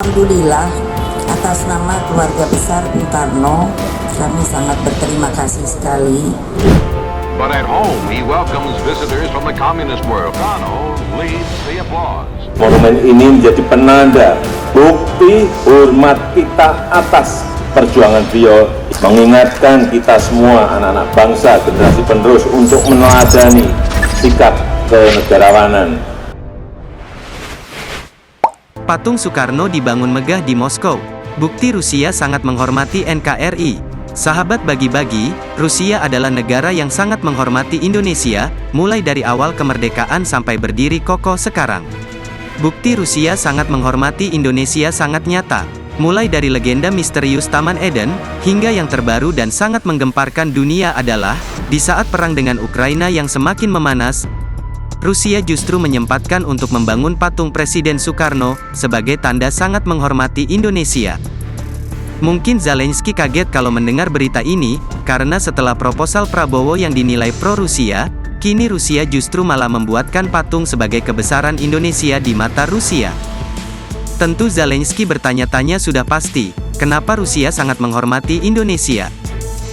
Alhamdulillah, atas nama keluarga besar Bung Karno, kami sangat berterima kasih sekali. But at home, he welcomes visitors from the communist world. Karno leads the applause. Monumen ini menjadi penanda bukti hormat kita atas perjuangan beliau, mengingatkan kita semua anak-anak bangsa generasi penerus untuk meneladani sikap kenegarawanan. Patung Soekarno dibangun megah di Moskow. Bukti Rusia sangat menghormati NKRI. Sahabat bagi-bagi, Rusia adalah negara yang sangat menghormati Indonesia, mulai dari awal kemerdekaan sampai berdiri kokoh sekarang. Bukti Rusia sangat menghormati Indonesia sangat nyata. Mulai dari legenda misterius Taman Eden, hingga yang terbaru dan sangat menggemparkan dunia adalah, di saat perang dengan Ukraina yang semakin memanas, Rusia justru menyempatkan untuk membangun patung Presiden Soekarno, sebagai tanda sangat menghormati Indonesia. Mungkin Zelensky kaget kalau mendengar berita ini, karena setelah proposal Prabowo yang dinilai pro-Rusia, kini Rusia justru malah membuatkan patung sebagai kebesaran Indonesia di mata Rusia. Tentu Zelensky bertanya-tanya sudah pasti, kenapa Rusia sangat menghormati Indonesia?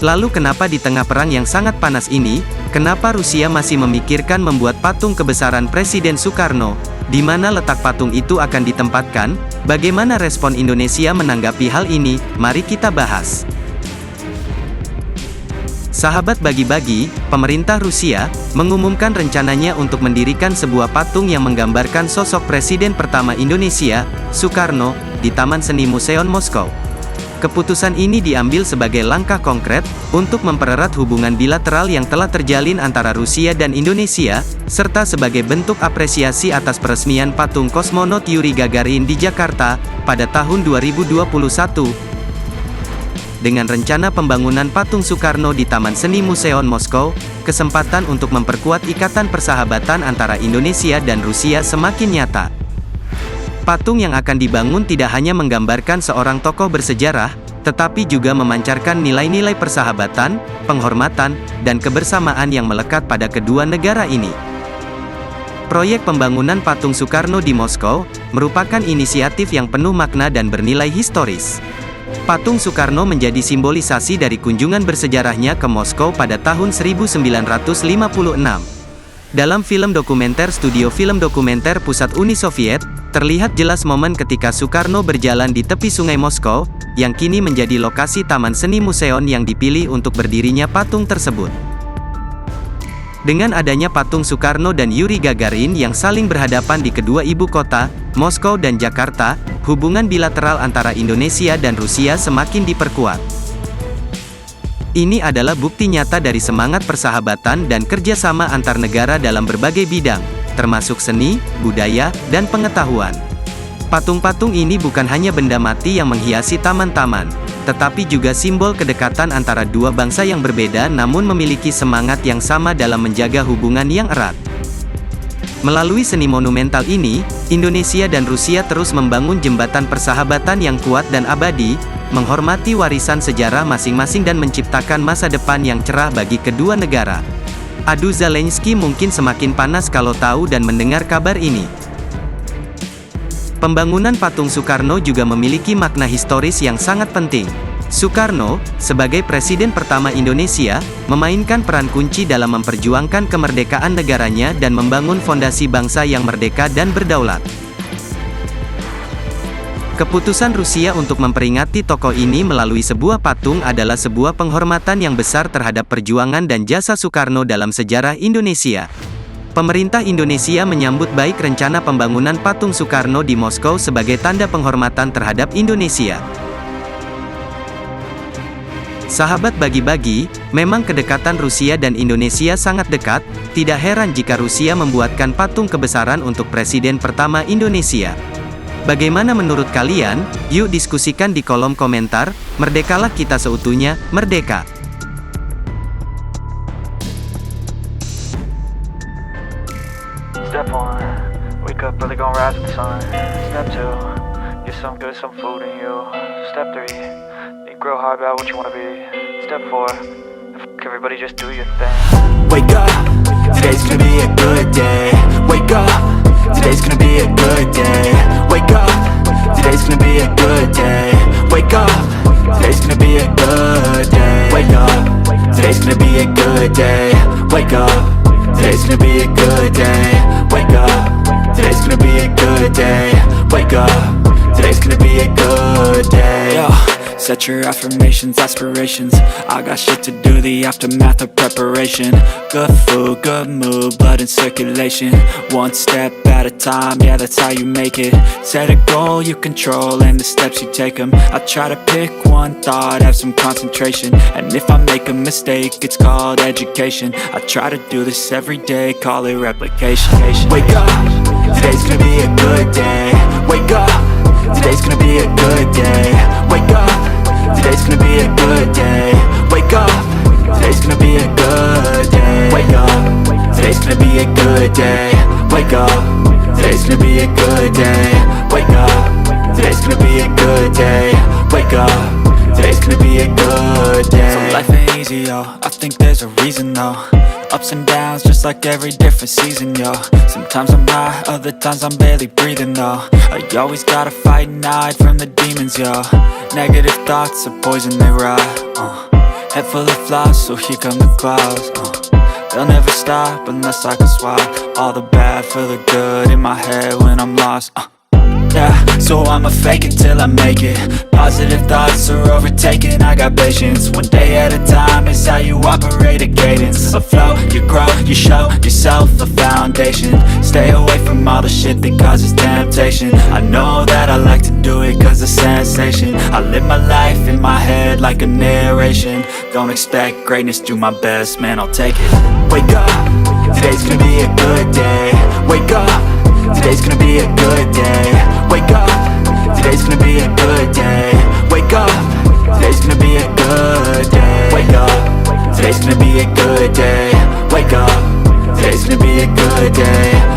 Lalu kenapa di tengah perang yang sangat panas ini, kenapa Rusia masih memikirkan membuat patung kebesaran Presiden Soekarno? Di mana letak patung itu akan ditempatkan? Bagaimana respon Indonesia menanggapi hal ini? Mari kita bahas. Sahabat bagi-bagi, pemerintah Rusia mengumumkan rencananya untuk mendirikan sebuah patung yang menggambarkan sosok Presiden pertama Indonesia, Soekarno, di Taman Seni Museum Moskow. Keputusan ini diambil sebagai langkah konkret untuk mempererat hubungan bilateral yang telah terjalin antara Rusia dan Indonesia, serta sebagai bentuk apresiasi atas peresmian patung kosmonot Yuri Gagarin di Jakarta pada tahun 2021. Dengan rencana pembangunan patung Soekarno di Taman Seni Museum Moskow, kesempatan untuk memperkuat ikatan persahabatan antara Indonesia dan Rusia semakin nyata. Patung yang akan dibangun tidak hanya menggambarkan seorang tokoh bersejarah, tetapi juga memancarkan nilai-nilai persahabatan, penghormatan, dan kebersamaan yang melekat pada kedua negara ini. Proyek pembangunan patung Soekarno di Moskow merupakan inisiatif yang penuh makna dan bernilai historis. Patung Soekarno menjadi simbolisasi dari kunjungan bersejarahnya ke Moskow pada tahun 1956. Dalam film dokumenter studio film dokumenter Pusat Uni Soviet, terlihat jelas momen ketika Soekarno berjalan di tepi sungai Moskow, yang kini menjadi lokasi Taman Seni Museum yang dipilih untuk berdirinya patung tersebut. Dengan adanya patung Soekarno dan Yuri Gagarin yang saling berhadapan di kedua ibu kota, Moskow dan Jakarta, hubungan bilateral antara Indonesia dan Rusia semakin diperkuat. Ini adalah bukti nyata dari semangat persahabatan dan kerjasama antar negara dalam berbagai bidang, termasuk seni, budaya, dan pengetahuan. Patung-patung ini bukan hanya benda mati yang menghiasi taman-taman, tetapi juga simbol kedekatan antara dua bangsa yang berbeda namun memiliki semangat yang sama dalam menjaga hubungan yang erat. Melalui seni monumental ini, Indonesia dan Rusia terus membangun jembatan persahabatan yang kuat dan abadi, menghormati warisan sejarah masing-masing dan menciptakan masa depan yang cerah bagi kedua negara. Adu Zelensky mungkin semakin panas kalau tahu dan mendengar kabar ini. Pembangunan patung Soekarno juga memiliki makna historis yang sangat penting. Soekarno, sebagai Presiden pertama Indonesia, memainkan peran kunci dalam memperjuangkan kemerdekaan negaranya dan membangun fondasi bangsa yang merdeka dan berdaulat. Keputusan Rusia untuk memperingati tokoh ini melalui sebuah patung adalah sebuah penghormatan yang besar terhadap perjuangan dan jasa Soekarno dalam sejarah Indonesia. Pemerintah Indonesia menyambut baik rencana pembangunan patung Soekarno di Moskow sebagai tanda penghormatan terhadap Indonesia. Sahabat bagi-bagi, memang kedekatan Rusia dan Indonesia sangat dekat, tidak heran jika Rusia membuatkan patung kebesaran untuk Presiden pertama Indonesia. Bagaimana menurut kalian? Yuk diskusikan di kolom komentar. Merdekalah kita seutuhnya, merdeka! Step 1, wake up early, gonna rise with the sun. Step 2, get some good, some food in you. Step 3, think real hard about what you wanna be. Step 4, everybody just do your thing. Wake up, today's gonna be a good day. Wake up, today's gonna be a good day. Wake up, today's gonna be a good day. Wake up, today's gonna be a good day. Wake up, today's gonna be a good day. Wake up, today's gonna be a good day. Wake up, today's gonna be a good day. Wake up, today's gonna be a good day. Yo, set your affirmations, aspirations. I got shit to do, the aftermath of preparation. Good food, good mood, blood in circulation. One step at a time, yeah, that's how you make it. Set a goal you control and the steps you take them. I try to pick one thought, have some concentration. And if I make a mistake, it's called education. I try to do this every day, call it replication. Wake up, today's gonna be a good day. Wake up, today's gonna be a good day. Wake up, today's gonna be a good day. Wake up, today's gonna be a good day. Wake up, today's gonna be a good day. Wake up, today's gonna be a good day. Wake up, today's gonna be a good day. Wake up, today's gonna be a good day. So life ain't easy, yo, I think there's a reason though. Ups and downs, just like every different season, yo. Sometimes I'm high, other times I'm barely breathing, though. I always gotta fight and hide from the demons, yo. Negative thoughts are poison, they rot. Head full of flies, so here come the clouds. They'll never stop unless I can swap all the bad for the good in my head when I'm lost. Yeah, so I'ma fake it till I make it. Positive thoughts are overtaken, I got patience. One day at a time is how you operate a cadence. A flow, you grow, you show yourself a foundation. Stay away from all the shit that causes temptation. I know that I like to do it cause it's sensation. I live my life in my head like a narration. Don't expect greatness, do my best, man, I'll take it. Wake up, today's gonna be a good day. Wake up, today's gonna be a good day. Wake up, today's gonna be a good day. Wake up, today's gonna be a good day. Wake up, today's gonna be a good day. Wake up, today's gonna be a good day.